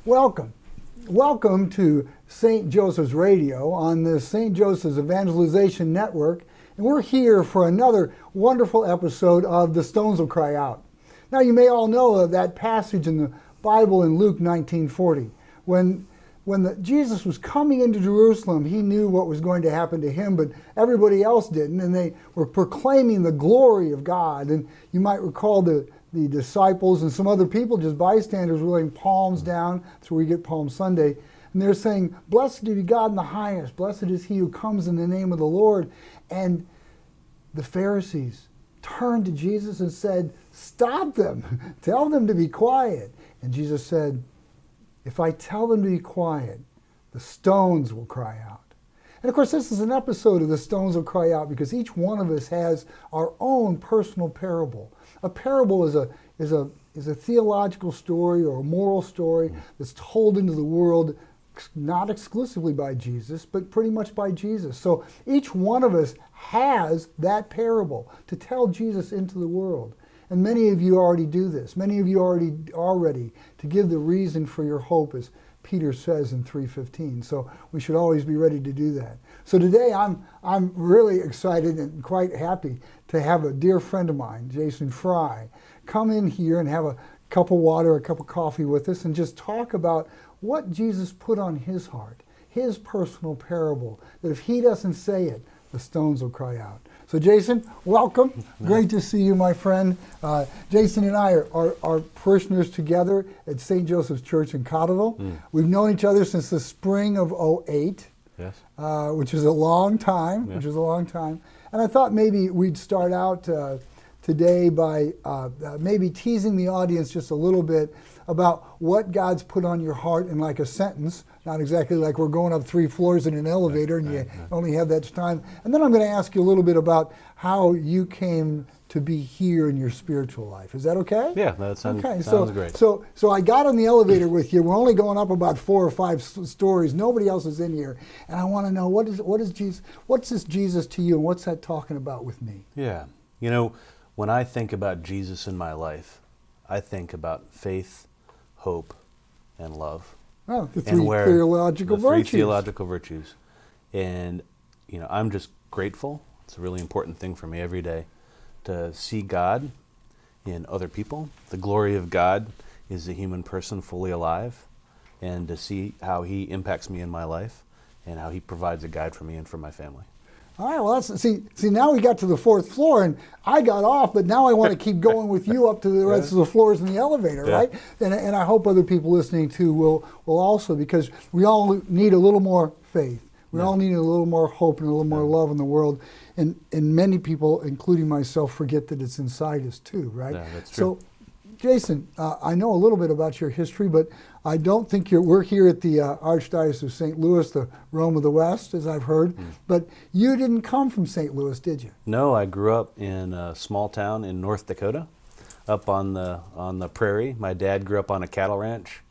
Welcome. Welcome to St. Joseph's Radio on the St. Joseph's Evangelization Network. And we're here for another wonderful episode of The Stones Will Cry Out. Now, you may all know of that passage in the Bible in Luke 19:40. When Jesus was coming into Jerusalem, he knew what was going to happen to him, but everybody else didn't, and they were proclaiming the glory of God. And you might recall the disciples and some other people, just bystanders, were laying palms down. That's where we get Palm Sunday. And they're saying, "Blessed be God in the highest. Blessed is he who comes in the name of the Lord." And the Pharisees turned to Jesus and said, "Stop them. Tell them to be quiet." And Jesus said, "If I tell them to be quiet, the stones will cry out." And of course, this is an episode of The Stones Will Cry Out because each one of us has our own personal parable. A parable is a theological story or a moral story that's told into the world, not exclusively by Jesus, but pretty much by Jesus. So each one of us has that parable to tell Jesus into the world. And many of you already do this. Many of you are ready to give the reason for your hope, as Peter says in 3:15. So we should always be ready to do that. So today I'm really excited and quite happy to have a dear friend of mine, Jason Frei, come in here and have a cup of water, a cup of coffee with us and just talk about what Jesus put on his heart, his personal parable, that if he doesn't say it, the stones will cry out. So Jason, welcome. Great to see you, my friend. Jason and I are parishioners together at St. Joseph's Church in Cotterville. We've known each other since the spring of '08, yes. Which is a long time. And I thought maybe we'd start out today by maybe teasing the audience just a little bit about what God's put on your heart in like a sentence, not exactly like we're going up 3 floors in an elevator and you only have that time. And then I'm going to ask you a little bit about how you came to be here in your spiritual life. Is that okay? Yeah, that sounds great. So I got on the elevator with you. We're only going up about 4 or 5 stories. Nobody else is in here. And I want to know, what's this Jesus to you, and what's that talking about with me? Yeah. You know, when I think about Jesus in my life, I think about faith, hope, and love. Oh, the three theological virtues. And, you know, I'm just grateful. It's a really important thing for me every day to see God in other people. The glory of God is the human person fully alive, and to see how he impacts me in my life and how he provides a guide for me and for my family. All right, well, see, now we got to the 4th floor, and I got off, but now I want to keep going with you up to the rest of the floors in the elevator, right? And I hope other people listening too will also, because we all need a little more faith. We all need a little more hope and a little more love in the world. And many people, including myself, forget that it's inside us too, right? Yeah, that's true. So, Jason, I know a little bit about your history, but I don't think we're here at the Archdiocese of St. Louis, the Rome of the West, as I've heard. But you didn't come from St. Louis, did you? No, I grew up in a small town in North Dakota, up on the prairie. My dad grew up on a cattle ranch,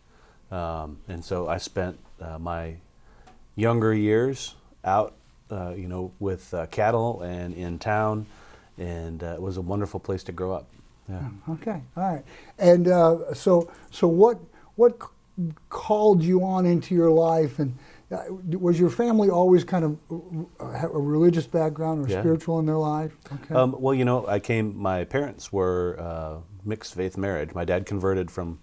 and so I spent my younger years out, with cattle and in town, and it was a wonderful place to grow up. Yeah. Okay. All right. And so what called you on into your life, and was your family always kind of have a religious background or spiritual in their life? Okay. Well, you know, my parents were mixed faith marriage. My dad converted from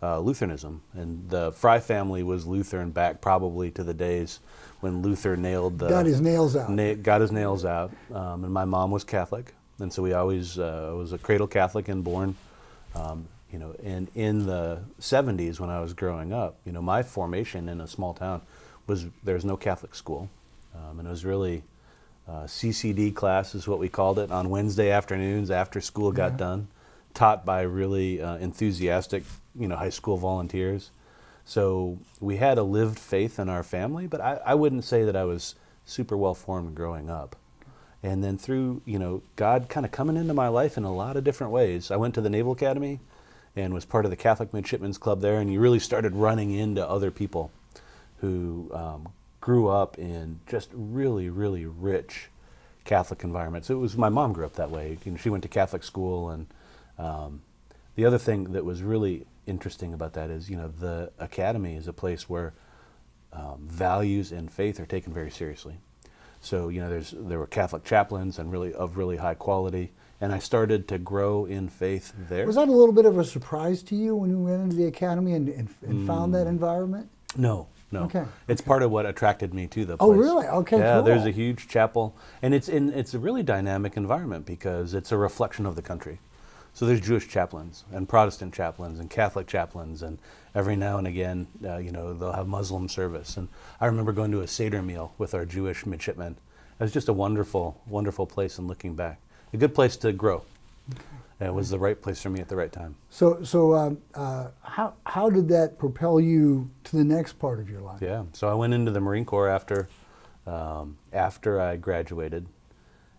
Lutheranism, and the Frei family was Lutheran back probably to the days when Luther got his nails out. And my mom was Catholic. And so we always was a cradle Catholic and born, and in the 70s when I was growing up, my formation in a small town there's no Catholic school. And it was really CCD class is what we called it on Wednesday afternoons after school got done, taught by really enthusiastic, high school volunteers. So we had a lived faith in our family, but I wouldn't say that I was super well formed growing up. And then through, God kind of coming into my life in a lot of different ways. I went to the Naval Academy and was part of the Catholic Midshipmen's Club there, and you really started running into other people who grew up in just really, really rich Catholic environments. My mom grew up that way. She went to Catholic school, and the other thing that was really interesting about that is, the academy is a place where values and faith are taken very seriously. So, there were Catholic chaplains and really high quality, and I started to grow in faith there. Was that a little bit of a surprise to you when you went into the academy and found that environment? No. Okay. It's part of what attracted me to the place. Oh, really? Okay, yeah, cool. There's a huge chapel, and it's a really dynamic environment because it's a reflection of the country. So there's Jewish chaplains and Protestant chaplains and Catholic chaplains, and every now and again, they'll have Muslim service. And I remember going to a Seder meal with our Jewish midshipmen. It was just a wonderful, wonderful place, and looking back, a good place to grow. It was the right place for me at the right time. So how did that propel you to the next part of your life? Yeah, so I went into the Marine Corps after I graduated,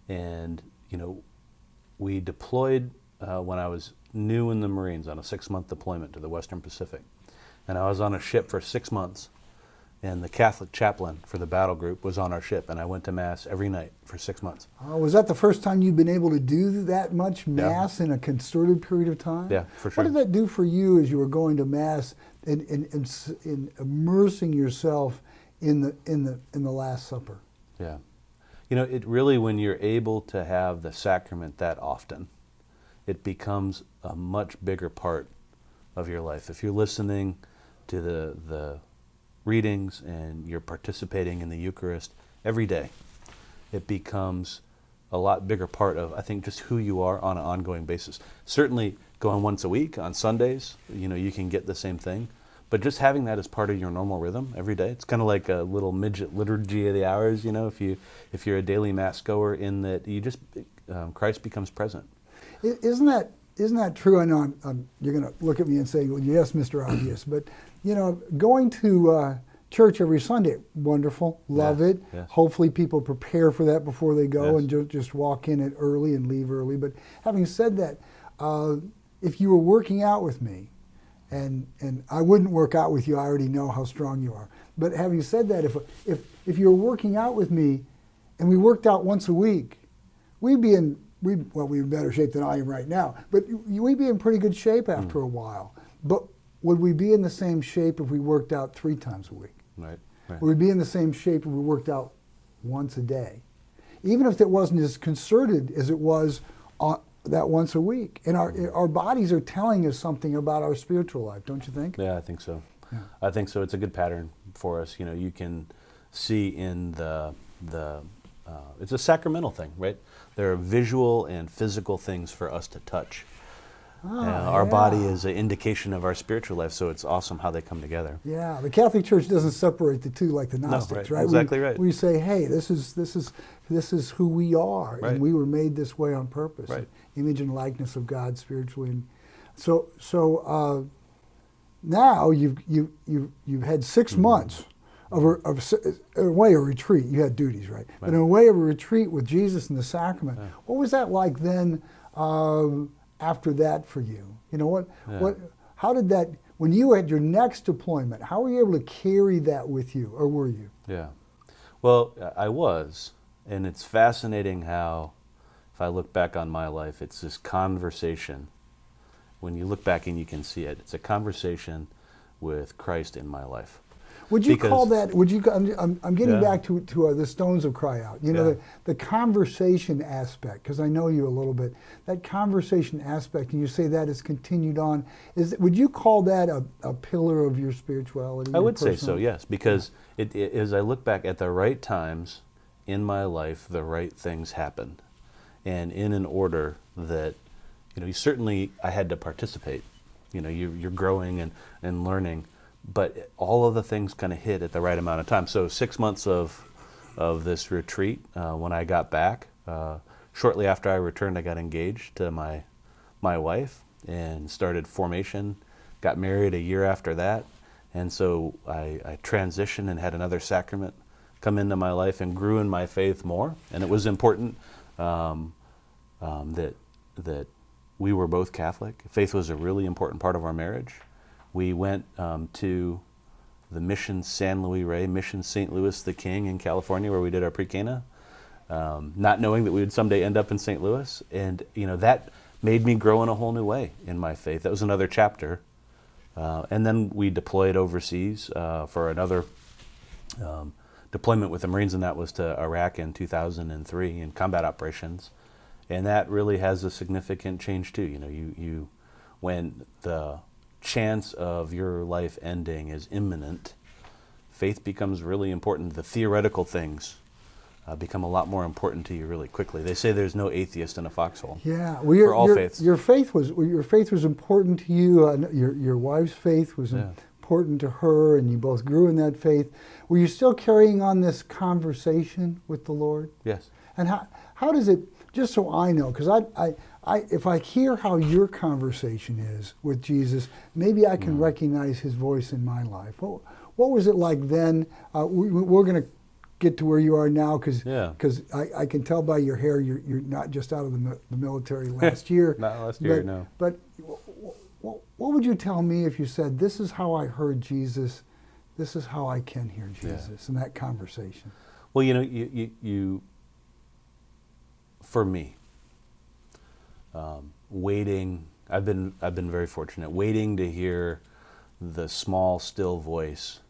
and we deployed when I was new in the Marines on a 6-month deployment to the Western Pacific, and I was on a ship for 6 months. And the Catholic chaplain for the battle group was on our ship, and I went to Mass every night for 6 months. Was that the first time you've been able to do that much Mass in a concerted period of time? Yeah, for sure. What did that do for you as you were going to Mass and immersing yourself in the Last Supper? Yeah. It really, when you're able to have the sacrament that often, it becomes a much bigger part of your life. If you're listening to the readings and you're participating in the Eucharist every day, it becomes a lot bigger part of, I think, just who you are on an ongoing basis. Certainly going once a week on Sundays, you can get the same thing, but just having that as part of your normal rhythm every day, it's kind of like a little midget liturgy of the hours, if you're a daily Mass goer, in that you just, Christ becomes present. Isn't that true? I know you're going to look at me and say, well, yes, Mr. Obvious, but going to church every Sunday, wonderful, love it. Yes. Hopefully people prepare for that before they go, Yes. and just walk in it early and leave early. But having said that, if you were working out with me, and I wouldn't work out with you, I already know how strong you are. But having said that, if you were working out with me and we worked out once a week, we'd be in better shape than I am right now, but we'd be in pretty good shape after a while. But would we be in the same shape if we worked out 3 times a week? Right. Would we be in the same shape if we worked out once a day? Even if it wasn't as concerted as it was that once a week. And our bodies are telling us something about our spiritual life, don't you think? Yeah, I think so. Yeah. I think so. It's a good pattern for us. You can see in the it's a sacramental thing, right? There are visual and physical things for us to touch. Our body is an indication of our spiritual life, so it's awesome how they come together. Yeah, the Catholic Church doesn't separate the two like the Gnostics, right? Exactly right. We say, hey, this is who we are, Right. and we were made this way on purpose. Right. Image and likeness of God spiritually. And so now you've had 6 months of a way of retreat. You had duties, right? But in a way of a retreat with Jesus and the sacrament. Yeah. What was that like then? After that for you, how did that, when you had your next deployment, how were you able to carry that with you, or were you? Yeah, well, I was, and it's fascinating how, if I look back on my life, it's this conversation. When you look back and you can see it, it's a conversation with Christ in my life. Would you call that? I'm getting back to the Stones of Cry Out. The conversation aspect, because I know you a little bit. That conversation aspect, and you say that has continued on. Would you call that a pillar of your spirituality? I would say so, yes, because as I look back at the right times in my life, the right things happened, and in an order that, certainly I had to participate. You're growing and learning. But all of the things kind of hit at the right amount of time. So 6 months of this retreat, when I got back, shortly after I returned, I got engaged to my wife and started formation, got married a year after that. And so I transitioned and had another sacrament come into my life and grew in my faith more. And it was important that we were both Catholic. Faith was a really important part of our marriage. We went to the Mission San Luis Rey, Mission St. Louis the King in California, where we did our pre-Cana, not knowing that we would someday end up in St. Louis. And that made me grow in a whole new way in my faith. That was another chapter. And then we deployed overseas for another deployment with the Marines, and that was to Iraq in 2003 in combat operations. And that really has a significant change too. You know, you when the chance of your life ending is imminent, faith becomes really important. The theoretical things become a lot more important to you really quickly. They say there's no atheist in a foxhole. Yeah, well, for all faiths. Your faith was important to you. Your wife's faith was important to her, and you both grew in that faith. Were you still carrying on this conversation with the Lord? Yes. And how does it? Just so I know, because if I hear how your conversation is with Jesus, maybe I can recognize his voice in my life. What was it like then? We're going to get to where you are now, because I can tell by your hair you're not just out of the military last year. Not last year, no. But what would you tell me if you said, this is how I heard Jesus, this is how I can hear Jesus in that conversation? Well, you know, you for me, waiting, I've been very fortunate, waiting to hear the small, still voice,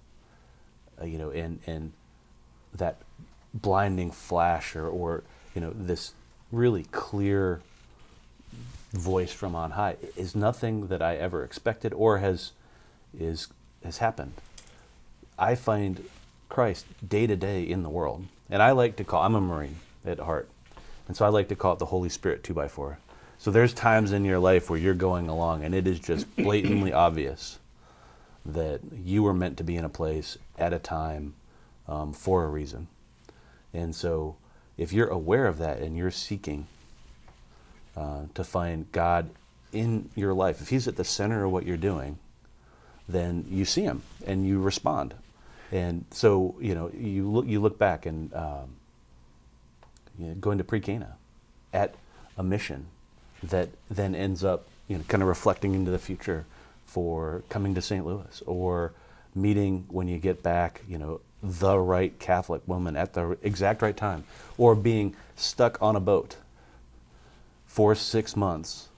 you know, and that blinding flash or you know, this really clear voice from on high is nothing that I ever expected or has happened. I find Christ day to day in the world, and I like to call, I'm a Marine at heart, and so I like to call it the Holy Spirit 2x4. So there's times in your life where you're going along and it is just blatantly obvious that you were meant to be in a place at a time for a reason. And so if you're aware of that and you're seeking to find God in your life, if he's at the center of what you're doing, then you see him and you respond. And so, you know, you look back and you know, going to pre-Cana at a mission that then ends up, you know, kind of reflecting into the future for coming to St. Louis, or meeting when you get back, you know, the right Catholic woman at the exact right time, or being stuck on a boat for 6 months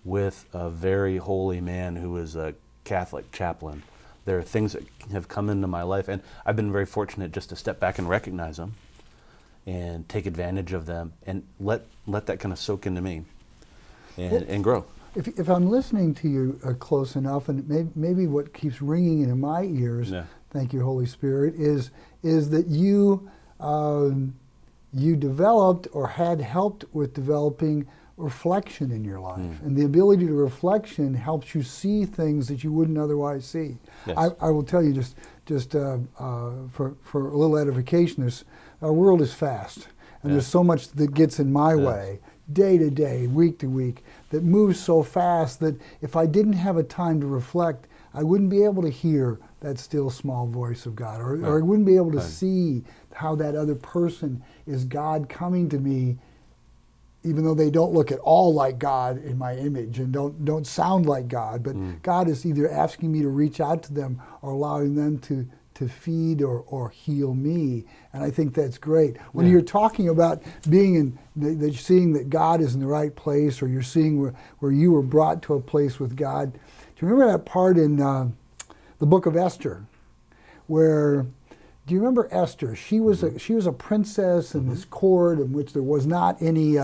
with a very holy man who is a Catholic chaplain. There are things that have come into my life, and I've been very fortunate just to step back and recognize them and take advantage of them and let that kind of soak into me and grow. If I'm listening to you close enough, and maybe what keeps ringing in my ears, thank you, Holy Spirit, is that you developed or had helped with developing reflection in your life, and the ability to reflection helps you see things that you wouldn't otherwise see. Yes. I will tell you just for a little edification, our world is fast, and there's so much that gets in my way, day to day, week to week, that moves so fast that if I didn't have a time to reflect, I wouldn't be able to hear that still small voice of God, or I wouldn't be able to see how that other person is God coming to me, even though they don't look at all like God in my image and don't sound like God, but God is either asking me to reach out to them or allowing them to feed or heal me. And I think that's great. When you're talking about being in, seeing that God is in the right place, or you're seeing where you were brought to a place with God. Do you remember that part in the book of Esther, where, do you remember Esther? She was a princess in this court in which there was not any.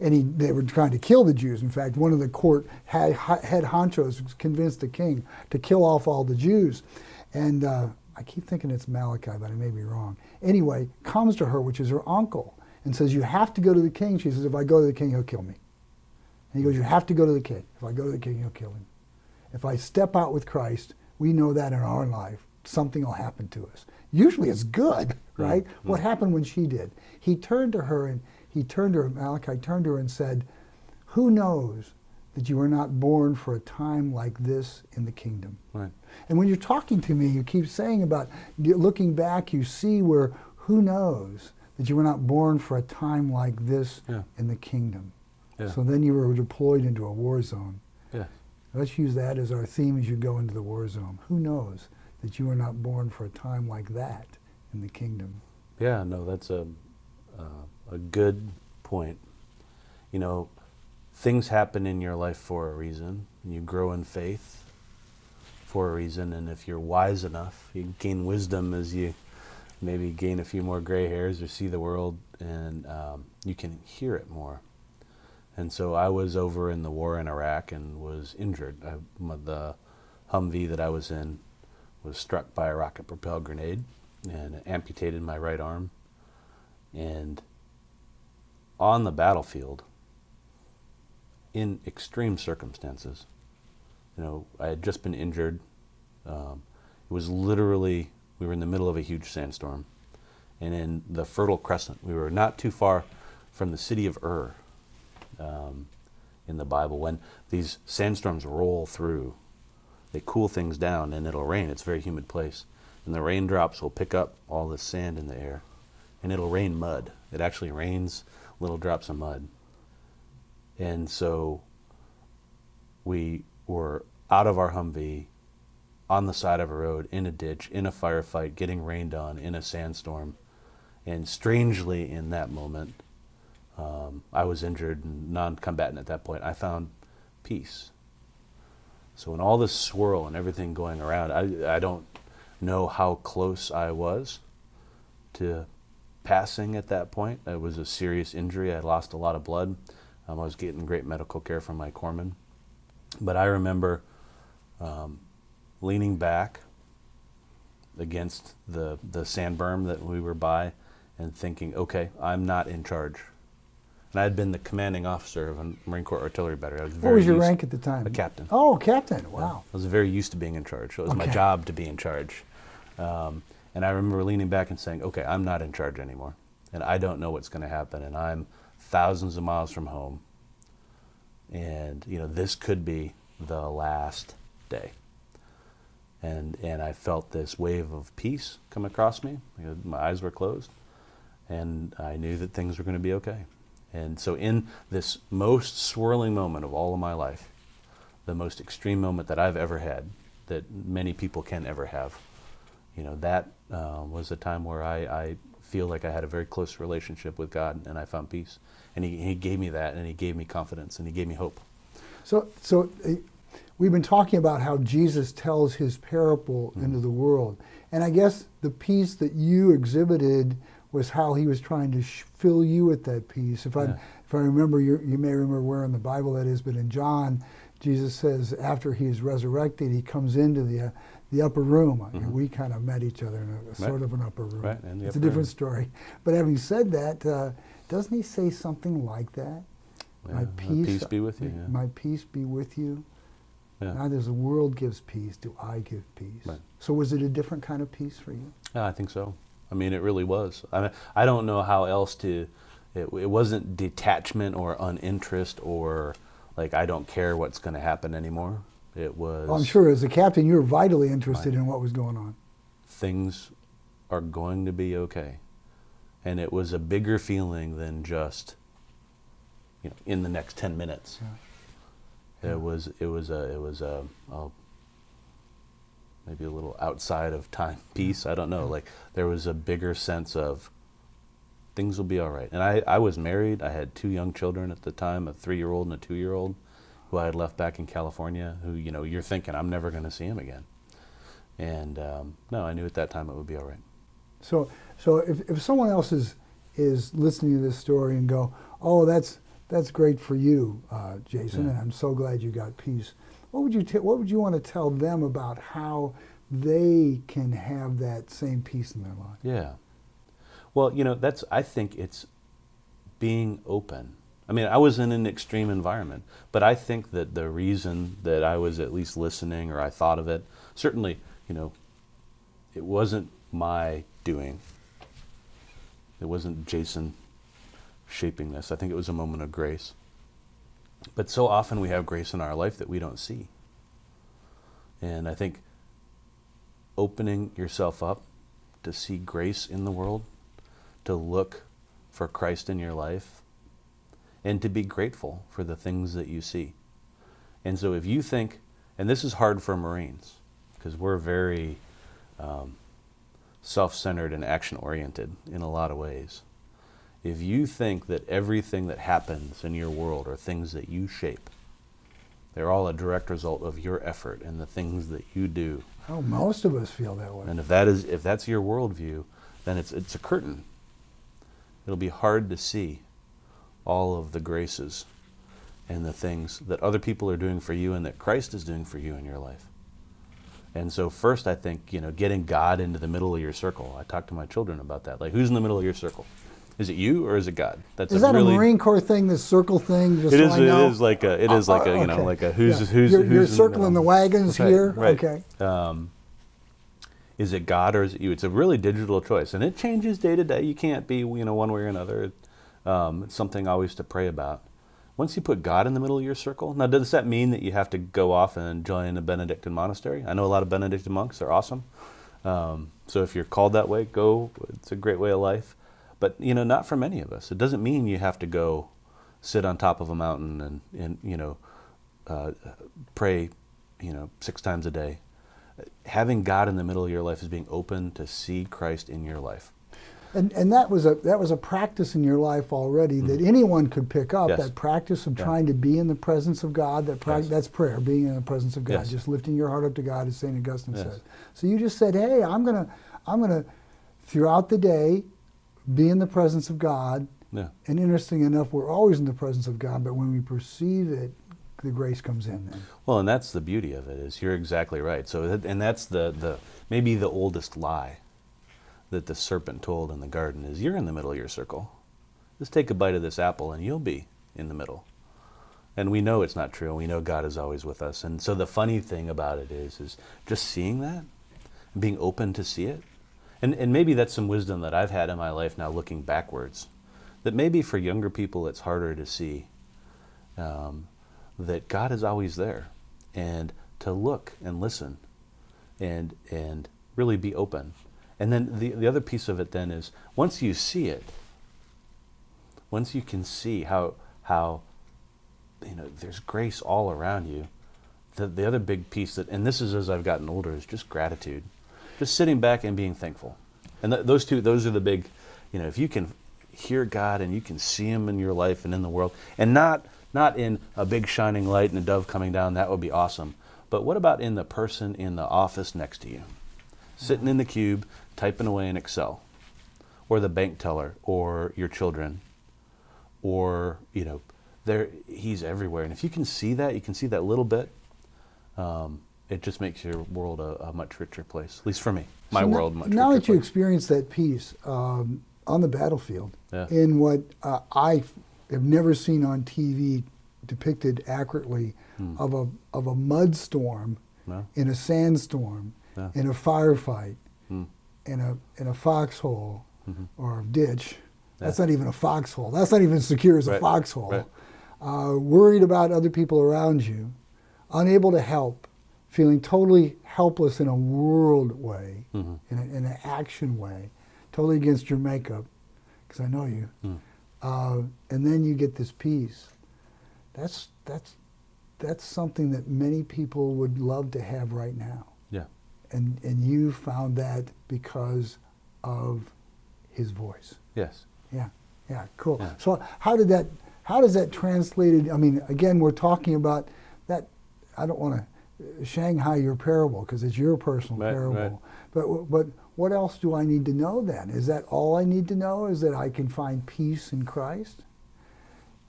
They were trying to kill the Jews. In fact, one of the court head honchos convinced the king to kill off all the Jews, and I keep thinking it's Malachi, but I may be wrong. Anyway, comes to her, which is her uncle, and says, "You have to go to the king." She says, "If I go to the king, he'll kill me." And he goes, "You have to go to the king. If I go to the king, he'll kill me. If I step out with Christ, we know that in our life, something will happen to us. Usually it's good, right?" What happened when she did? He turned to her, Malachi turned to her and said, "Who knows that you were not born for a time like this in the kingdom?" Right. And when you're talking to me, you keep saying about looking back, you see where, who knows that you were not born for a time like this in the kingdom. So then you were deployed into a war zone. Let's use that as our theme as you go into the war zone. Who knows that you were not born for a time like that in the kingdom? Yeah, no, that's a good point. You know, things happen in your life for a reason. You grow in faith for a reason, and if you're wise enough, you gain wisdom as you maybe gain a few more gray hairs or see the world, and you can hear it more. And so I was over in the war in Iraq and was injured. The Humvee that I was in was struck by a rocket-propelled grenade, and it amputated my right arm. And on the battlefield, in extreme circumstances, I had just been injured. It was literally, we were in the middle of a huge sandstorm, and in the Fertile Crescent, we were not too far from the city of Ur. In the Bible, when these sandstorms roll through, they cool things down and it'll rain. It's a very humid place, and the raindrops will pick up all the sand in the air, and it'll rain mud. It actually rains little drops of mud. And so we were out of our Humvee, on the side of a road, in a ditch, in a firefight, getting rained on, in a sandstorm. And strangely, in that moment, I was injured and non-combatant at that point. I found peace. So in all this swirl and everything going around, I don't know how close I was to passing at that point. It was a serious injury. I had lost a lot of blood. I was getting great medical care from my corpsman. But I remember leaning back against the sand berm that we were by and thinking, okay, I'm not in charge. And I had been the commanding officer of a Marine Corps artillery battery. What was your rank at the time? A captain. Oh, captain, wow. I was very used to being in charge. So it was my job to be in charge. And I remember leaning back and saying, okay, I'm not in charge anymore. And I don't know what's going to happen. And I'm thousands of miles from home. And, this could be the last day. And I felt this wave of peace come across me. My eyes were closed. And I knew that things were going to be okay. And so in this most swirling moment of all of my life, the most extreme moment that I've ever had, that many people can ever have, that was a time where I feel like I had a very close relationship with God, and I found peace. And he gave me that, and he gave me confidence, and he gave me hope. So we've been talking about how Jesus tells his parable into the world. And I guess the peace that you exhibited was how he was trying to fill you with that peace. If I remember, you may remember where in the Bible that is, but in John, Jesus says after he is resurrected, he comes into the upper room. Mm-hmm. We kind of met each other in a sort of an upper room. Right, it's a different story. But having said that, doesn't he say something like that? Yeah, my peace be with you. Yeah. My peace be with you. Yeah. Not as the world gives peace, do I give peace. Right. So was it a different kind of peace for you? Yeah, I think so. I mean, it really was. I don't know how else to. It wasn't detachment or uninterest or like I don't care what's going to happen anymore. It was. Well, I'm sure as a captain, you were vitally interested in what was going on. Things are going to be okay, and it was a bigger feeling than just, in the next 10 minutes. Yeah. It was maybe a little outside of time peace. I don't know. Like there was a bigger sense of things will be all right. And I was married. I had 2 young children at the time, a 3-year-old and a 2-year-old, who I had left back in California. Who you're thinking I'm never going to see him again. And no, I knew at that time it would be all right. So if someone else is listening to this story and go, oh, that's great for you, Jason, and I'm so glad you got peace. What would you want to tell them about how they can have that same peace in their life? Yeah. Well, I think it's being open. I mean, I was in an extreme environment, but I think that the reason that I was at least listening or I thought of it, certainly, it wasn't my doing. It wasn't Jason shaping this. I think it was a moment of grace. But so often we have grace in our life that we don't see. And I think opening yourself up to see grace in the world, to look for Christ in your life, and to be grateful for the things that you see. And so if you think, and this is hard for Marines, because we're very self-centered and action-oriented in a lot of ways. if you think that everything that happens in your world are things that you shape, they're all a direct result of your effort and the things that you do. Oh, most of us feel that way. And if that's your worldview, then it's a curtain. It'll be hard to see all of the graces and the things that other people are doing for you and that Christ is doing for you in your life. And so first, I think, getting God into the middle of your circle. I talk to my children about that. Like, who's in the middle of your circle? Is it you or is it God? Is that really a Marine Corps thing, this circle thing? Just it so is. I know? It is like a. It is like a. Okay. Like a who's Yeah. who's You're who's circling the wagons here. Right. Okay. Is it God or is it you? It's a really digital choice, and it changes day to day. You can't be one way or another. It's something always to pray about. Once you put God in the middle of your circle, now does that mean that you have to go off and join a Benedictine monastery? I know a lot of Benedictine monks. They're awesome. So if you're called that way, go. It's a great way of life. But, not for many of us. It doesn't mean you have to go sit on top of a mountain and pray, 6 times a day. Having God in the middle of your life is being open to see Christ in your life. And that was a practice in your life already that anyone could pick up. Yes. That practice of trying to be in the presence of God. That's prayer, being in the presence of God. Yes. Just lifting your heart up to God, as St. Augustine Yes. says. So you just said, hey, I'm gonna throughout the day be in the presence of God. Yeah. And interesting enough, we're always in the presence of God, but when we perceive it, the grace comes in then. Well, and that's the beauty of it, is you're exactly right. So, and that's the maybe the oldest lie that the serpent told in the garden is, you're in the middle of your circle. Just take a bite of this apple and you'll be in the middle. And we know it's not true. We know God is always with us. And so the funny thing about it is just seeing that, and being open to see it. And maybe that's some wisdom that I've had in my life now looking backwards. That maybe for younger people it's harder to see that God is always there. And to look and listen and really be open. And then the other piece of it then is, once you see it, once you can see how there's grace all around you, the other big piece and this is as I've gotten older, is just gratitude. Just sitting back and being thankful. And those are the big, if you can hear God and you can see Him in your life and in the world, and not in a big shining light and a dove coming down, that would be awesome. But what about in the person in the office next to you? Sitting in the cube, typing away in Excel, or the bank teller, or your children, or, He's everywhere. And if you can see that, you can see that little bit, it just makes your world a much richer place, at least for me. My world, much richer. Now that you place. experience that peace on the battlefield, Yeah. in what I have never seen on TV depicted accurately, of a mud storm, No? in a sandstorm, Yeah. in a firefight, Mm. in a foxhole or a ditch. Yeah. That's not even a foxhole. That's not even secure as a Right. foxhole. Right. Worried about other people around you, unable to help, feeling totally helpless in a world way, in an action way, totally against your makeup, because I know you. And then you get this peace. That's something that many people would love to have right now. Yeah. And you found that because of His voice. Yes. Yeah, cool. Yeah. So how does that translated? I mean, again, we're talking about that. I don't want to Shanghai your parable because it's your personal parable. Right. But what else do I need to know then? Is that all I need to know? Is that I can find peace in Christ?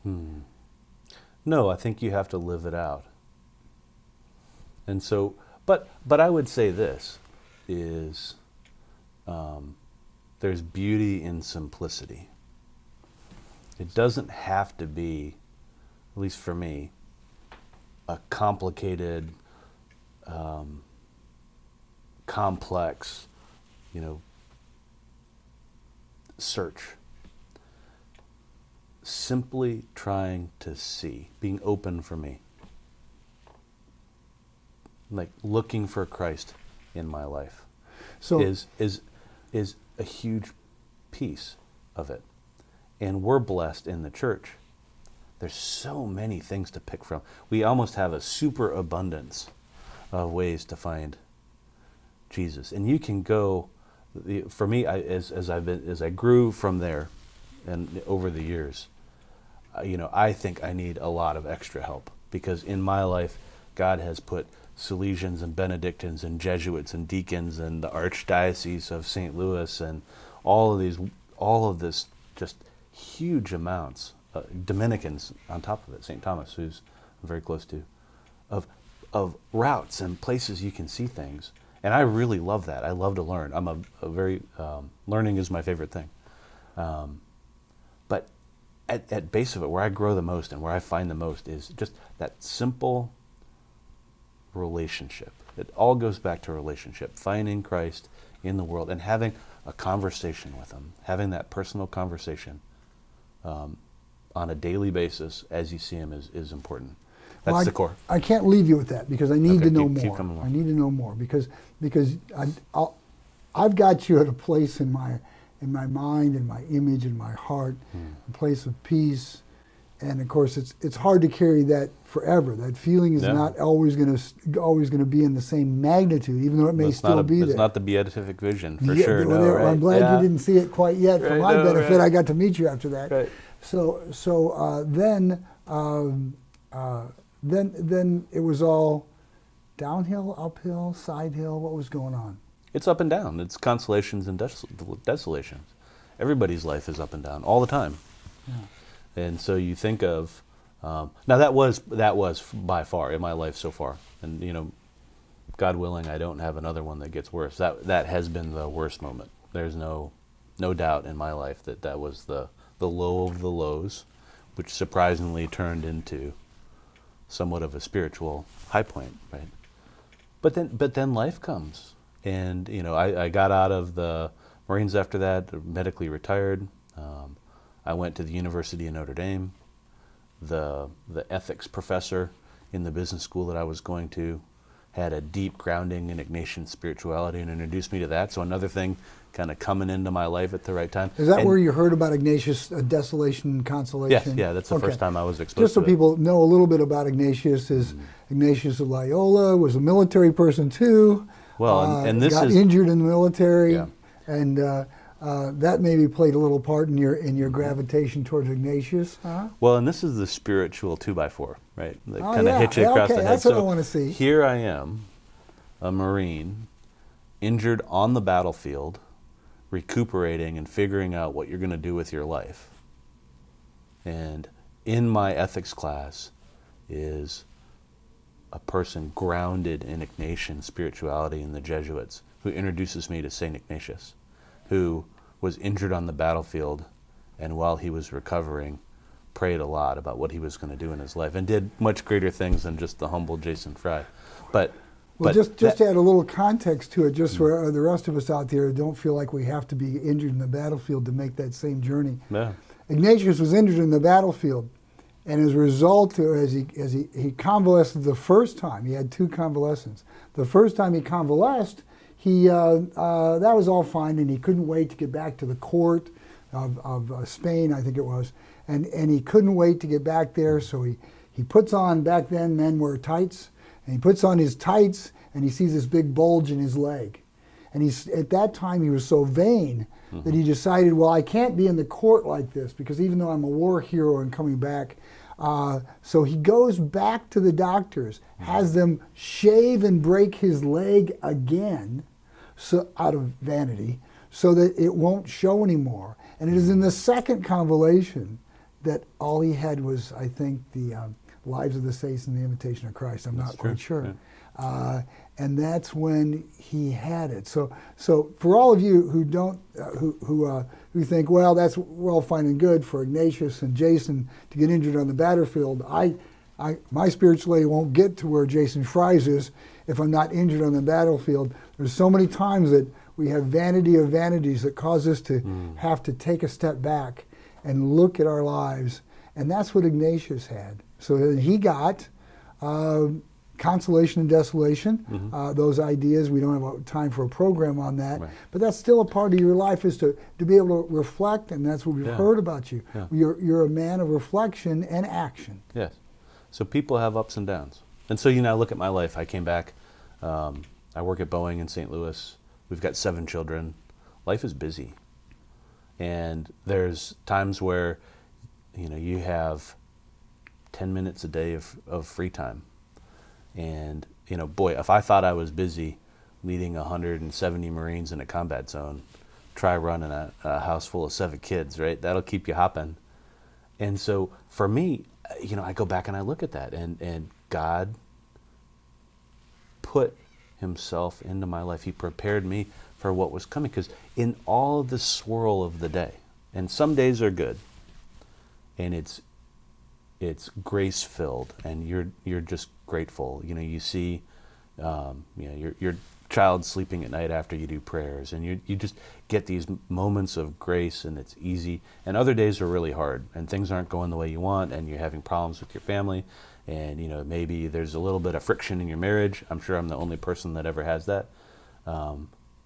No, I think you have to live it out. And so, but I would say this is, there's beauty in simplicity. It doesn't have to be, at least for me, a complicated, complex, search. Simply trying to see, being open for me. Like looking for Christ in my life is a huge piece of it. And we're blessed in the church. There's so many things to pick from. We almost have a superabundance of ways to find Jesus. And you can go, for me, as I grew from there, and over the years, I think I need a lot of extra help, because in my life, God has put Salesians and Benedictines and Jesuits and deacons and the Archdiocese of St. Louis and all of this just huge amounts, Dominicans on top of it, St. Thomas, who's I'm very close to, of routes and places you can see things. And I really love that. I love to learn. I'm a very, learning is my favorite thing. But at base of it, where I grow the most and where I find the most is just that simple relationship. It all goes back to relationship, finding Christ in the world and having a conversation with him, having that personal conversation on a daily basis as you see him is important. That's the core. I can't leave you with that, because I need to know keep more. coming along. I need to know more because I've got you at a place in my mind, in my image, in my heart, a place of peace. And of course, it's hard to carry that forever. That feeling is not always going to be in the same magnitude, even though it may still be there. It's not the beatific vision for sure. No, right? I'm glad you didn't see it quite yet. For my benefit, I got to meet you after that. Right. Then it was all downhill, uphill, side hill. What was going on? It's up and down. It's consolations and desolations. Everybody's life is up and down all the time. Yeah. And so you think of now that was by far in my life so far, and God willing, I don't have another one that gets worse. That has been the worst moment. There's no doubt in my life that was the low of the lows, which surprisingly turned into somewhat of a spiritual high point, right? But then life comes, and I got out of the Marines after that, medically retired. I went to the University of Notre Dame. The ethics professor in the business school that I was going to had a deep grounding in Ignatian spirituality and introduced me to that. So another thing kind of coming into my life at the right time. Is that where you heard about Ignatius, desolation and consolation? Yeah, that's the first time I was exposed to it. Just so people know a little bit about Ignatius, Ignatius of Loyola was a military person too. Well, and this got is injured in the military, and that maybe played a little part in your gravitation towards Ignatius. Huh? Well, and this is the spiritual 2x4, right? That kind of hit you across the head. That's what I want to see. Here I am, a Marine, injured on the battlefield, recuperating and figuring out what you're going to do with your life. And in my ethics class is a person grounded in Ignatian spirituality and the Jesuits, who introduces me to St. Ignatius, who was injured on the battlefield, and while he was recovering, prayed a lot about what he was going to do in his life, and did much greater things than just the humble Jason Frei. Just to add a little context to it, just for the rest of us out there don't feel like we have to be injured in the battlefield to make that same journey. Yeah. Ignatius was injured in the battlefield, and as a result, as he convalesced the first time, he had 2 convalescents. The first time he convalesced, that was all fine, and he couldn't wait to get back to the court of Spain, I think it was, and he couldn't wait to get back there, so he puts on, back then men wore tights, and he puts on his tights, and he sees this big bulge in his leg. And at that time, he was so vain that he decided, well, I can't be in the court like this, because even though I'm a war hero and coming back, so he goes back to the doctors, has them shave and break his leg again, so out of vanity, so that it won't show anymore. And it is in the second convalescence that all he had was, I think, the Lives of the Saints and the Imitation of Christ. I'm not quite sure. Yeah. And that's when he had it. So for all of you who don't, who think, well, that's well fine and good for Ignatius and Jason to get injured on the battlefield, my spirituality won't get to where Jason Frei's is if I'm not injured on the battlefield. There's so many times that we have vanity of vanities that cause us to have to take a step back and look at our lives. And that's what Ignatius had. So he got consolation and desolation, those ideas. We don't have time for a program on that, but that's still a part of your life, is to be able to reflect, and that's what we've heard about you. Yeah. You're a man of reflection and action. Yes. So people have ups and downs. And so, I look at my life. I came back. I work at Boeing in St. Louis. We've got 7 children. Life is busy. And there's times where, you have 10 minutes a day of free time. And, boy, if I thought I was busy leading 170 Marines in a combat zone, try running a house full of 7 kids, right? That'll keep you hopping. And so for me, I go back and I look at that, and God put himself into my life. He prepared me for what was coming, because in all the swirl of the day, and some days are good, and it's grace filled, and you're just grateful. You see, your child sleeping at night after you do prayers, and you just get these moments of grace, and it's easy. And other days are really hard, and things aren't going the way you want, and you're having problems with your family, and maybe there's a little bit of friction in your marriage. I'm sure I'm the only person that ever has that.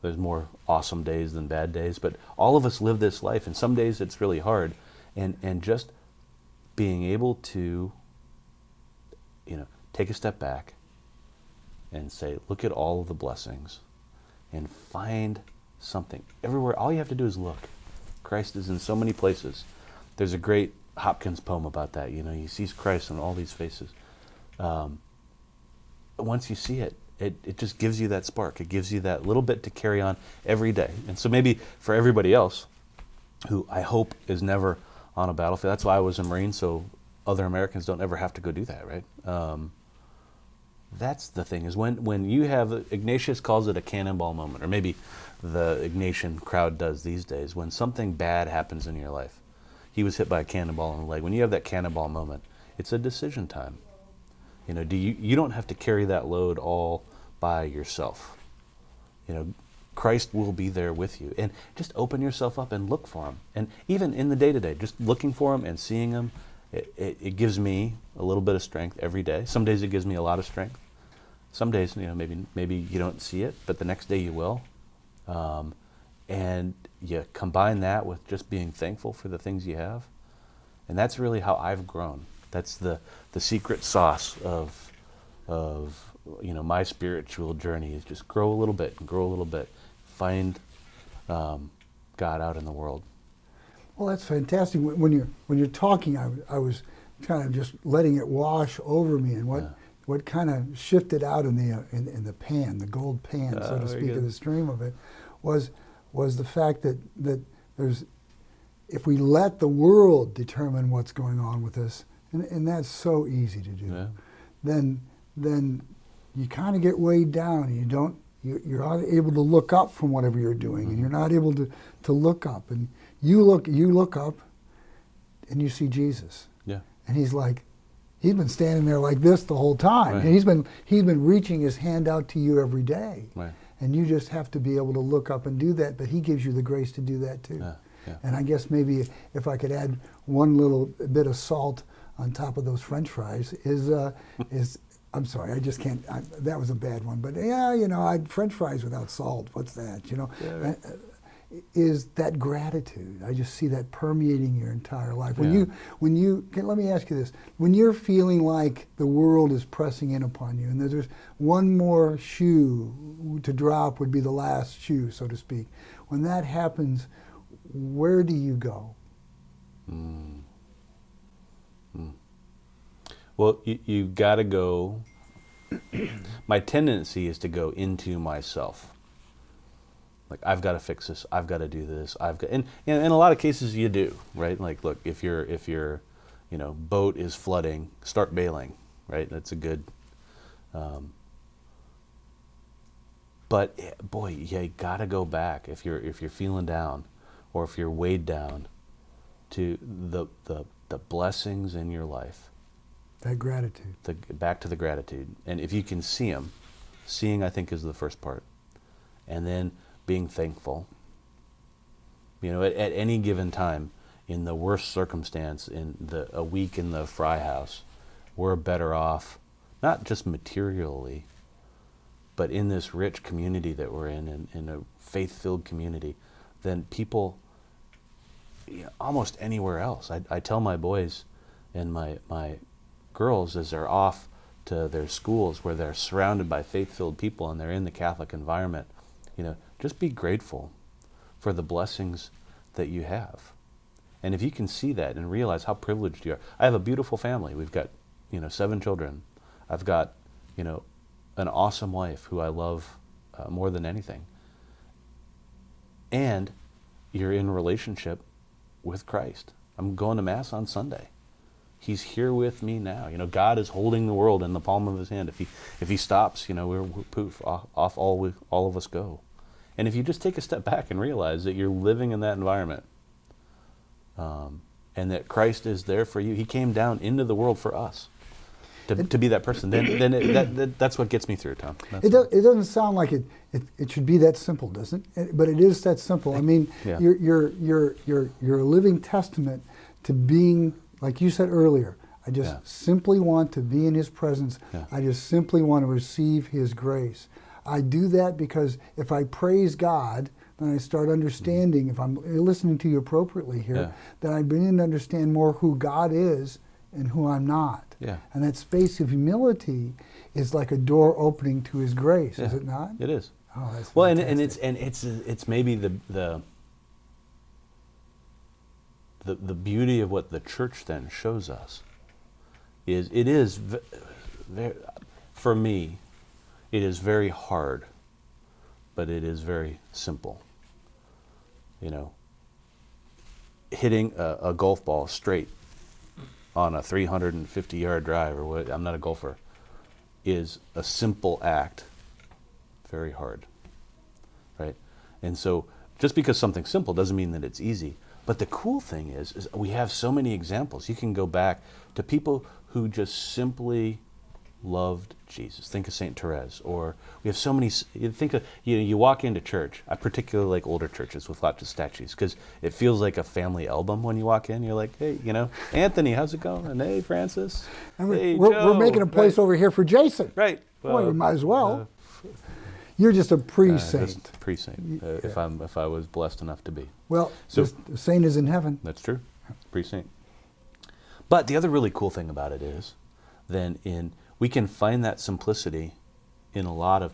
There's more awesome days than bad days, but all of us live this life, and some days it's really hard, and just being able to take a step back and say, look at all of the blessings, and find something everywhere. All you have to do is look. Christ is in so many places. There's a great Hopkins poem about that. You see Christ in all these faces. Once you see it, it just gives you that spark. It gives you that little bit to carry on every day. And so maybe for everybody else, who I hope is never on a battlefield, that's why I was a Marine, so other Americans don't ever have to go do that, right? That's the thing, is when you have, Ignatius calls it a cannonball moment, or maybe the Ignatian crowd does these days, when something bad happens in your life. He was hit by a cannonball in the leg. When you have that cannonball moment, it's a decision time. You don't have to carry that load all by yourself. Christ will be there with you. And just open yourself up and look for him. And even in the day-to-day, just looking for him and seeing him, it gives me a little bit of strength every day. Some days it gives me a lot of strength. Some days, maybe you don't see it, but the next day you will. And you combine that with just being thankful for the things you have. And that's really how I've grown. That's the secret sauce of my spiritual journey, is just grow a little bit and grow a little bit. Find God out in the world. Well, that's fantastic. When you're talking, I was kind of just letting it wash over me, and what kind of shifted out in the pan, the gold pan, so to speak, of the stream of it, was the fact that there's, if we let the world determine what's going on with us, and that's so easy to do, then you kind of get weighed down, and you're not able to look up from whatever you're doing, and you're not able to look up, and you look up, and you see Jesus, and he's been standing there like this the whole time, and he's been reaching his hand out to you every day, and you just have to be able to look up and do that. But he gives you the grace to do that too. And I guess maybe if I could add one little bit of salt on top of those French fries is I'm sorry, I just can't. That was a bad one, but French fries without salt. What's that? Is that gratitude? I just see that permeating your entire life. Let me ask you this: when you're feeling like the world is pressing in upon you, and there's one more shoe to drop, would be the last shoe, so to speak. When that happens, where do you go? Well, you got to go. My tendency is to go into myself. Like, I've got to fix this. I've got to do this. And in a lot of cases you do, right? Like, look, if your boat is flooding, start bailing, right? That's a good. But boy, you got to go back if you're feeling down, or if you're weighed down, to the blessings in your life. That gratitude. Back to the gratitude. And if you can see them, seeing, I think, is the first part. And then being thankful. At any given time, in the worst circumstance, a week in the Frei house, we're better off, not just materially, but in this rich community that we're in a faith-filled community, than people almost anywhere else. I tell my boys and my girls, as they're off to their schools where they're surrounded by faith-filled people and they're in the Catholic environment, just be grateful for the blessings that you have. And if you can see that and realize how privileged you are. I have a beautiful family. We've got, 7 children. I've got, an awesome wife who I love more than anything. And you're in relationship with Christ. I'm going to Mass on Sunday. He's here with me now. God is holding the world in the palm of his hand. If he stops, we're poof, off all of us go. And if you just take a step back and realize that you're living in that environment, and that Christ is there for you, he came down into the world for us to be that person. Then that's what gets me through, Tom. It doesn't sound like it should be that simple, doesn't it? But it is that simple. I mean, Yeah. you're a living testament to being, like you said earlier, I just simply want to be in his presence. Yeah. I just simply want to receive his grace. I do that because if I praise God, then I start understanding, if I'm listening to you appropriately here, then I begin to understand more who God is and who I'm not. Yeah. And that space of humility is like a door opening to his grace, is it not? It is. Oh, that's well, fantastic. and it's maybe the beauty of what the church then shows us is it is for me, it is very hard, but it is very simple. Hitting a golf ball straight on a 350-yard drive, or what, I'm not a golfer, is a simple act, very hard, right? And so just because something's simple doesn't mean that it's easy. But the cool thing is we have so many examples. You can go back to people who just simply loved Jesus. Think of St. Therese, or we have so many. You think of you walk into church. I particularly like older churches with lots of statues because it feels like a family album when you walk in. You're like, hey, Anthony, how's it going? And hey, Francis. And hey, we're Joe. making a place over here for Jason. Right. Well, we might as well. You're just a pre-saint. Just pre-saint. If I was blessed enough to be. Well, So- the saint is in heaven. That's true. Pre-saint. But the other really cool thing about it is, we can find that simplicity in a lot of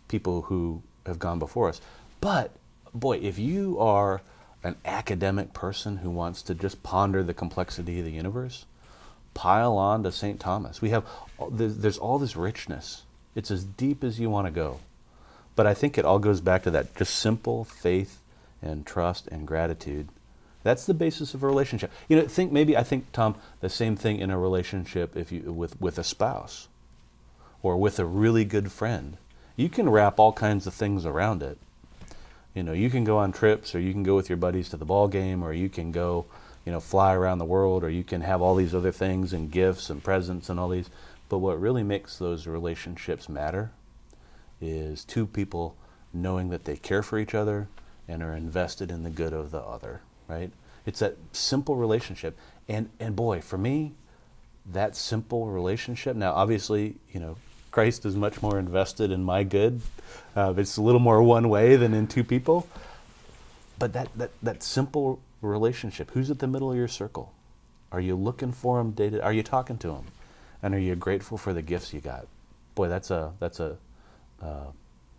people who have gone before us. But, boy, if you are an academic person who wants to just ponder the complexity of the universe, pile on to St. Thomas. There's all this richness. It's as deep as you want to go. But I think it all goes back to that just simple faith and trust and gratitude. That's the basis of a relationship. I think, Tom, the same thing in a relationship with a spouse or with a really good friend. You can wrap all kinds of things around it. You can go on trips, or you can go with your buddies to the ball game, or you can go, fly around the world, or you can have all these other things and gifts and presents and all these. But what really makes those relationships matter is two people knowing that they care for each other and are invested in the good of the other. Right? It's that simple relationship. And boy, for me, that simple relationship, now obviously, Christ is much more invested in my good. It's a little more one way than in two people. But that simple relationship, who's at the middle of your circle? Are you looking for him? Are you talking to him? And are you grateful for the gifts you got? Boy, that's a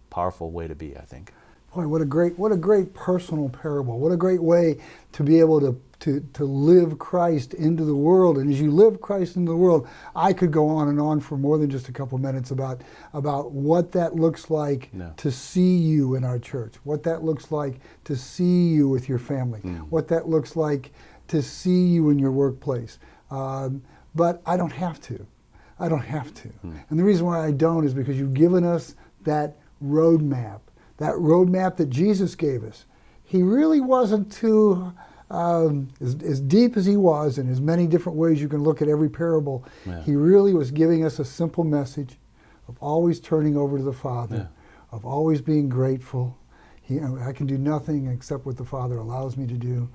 powerful way to be, I think. Boy, what a great personal parable. What a great way to be able to live Christ into the world. And as you live Christ into the world, I could go on and on for more than just a couple minutes about what that looks like to see you in our church, what that looks like to see you with your family, what that looks like to see you in your workplace. But I don't have to. And the reason why I don't is because you've given us that roadmap. That roadmap that Jesus gave us. He really wasn't too, as deep as he was, in as many different ways you can look at every parable, he really was giving us a simple message of always turning over to the Father, of always being grateful. I can do nothing except what the Father allows me to do,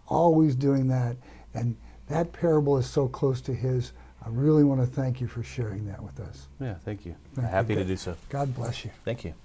always doing that. And that parable is so close to his. I really want to thank you for sharing that with us. Yeah, thank you. Happy to do so. God bless you. Thank you.